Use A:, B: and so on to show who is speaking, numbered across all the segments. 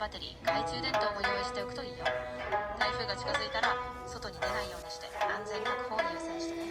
A: バッテリー、懐中電灯も用意しておくといいよ。台風が近づいたら外に出ないようにして安全確保を優先してね。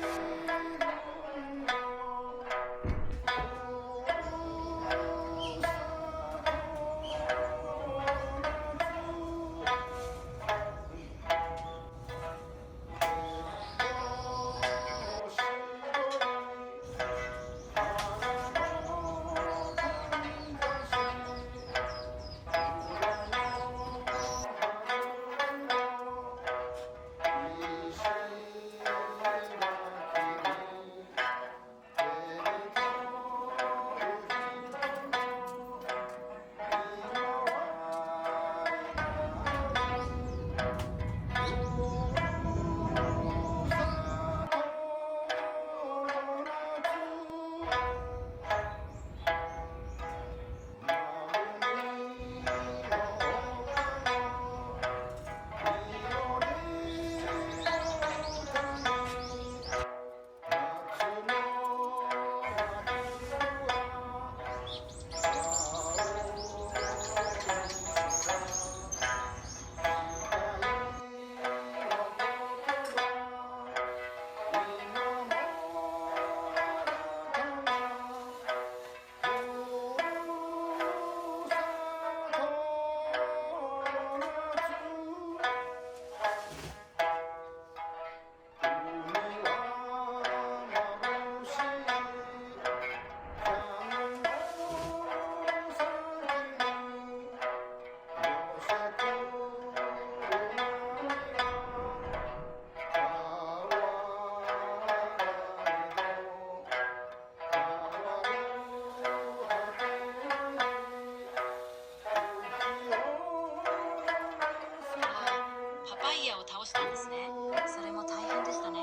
A: パパイヤを倒したんですね。それも大変でしたね。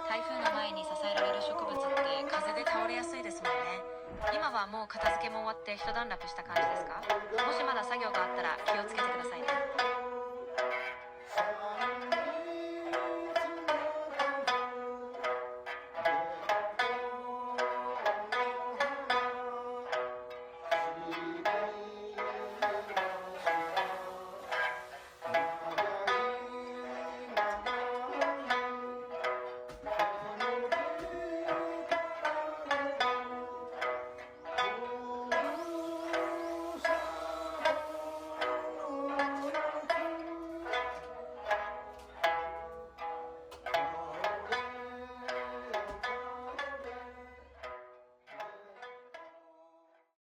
A: 台風の前に支えられる植物って風で倒れやすいですもんね。今はもう片付けも終わって一段落した感じですか？もしまだ作業があったら気をつけてくださいね。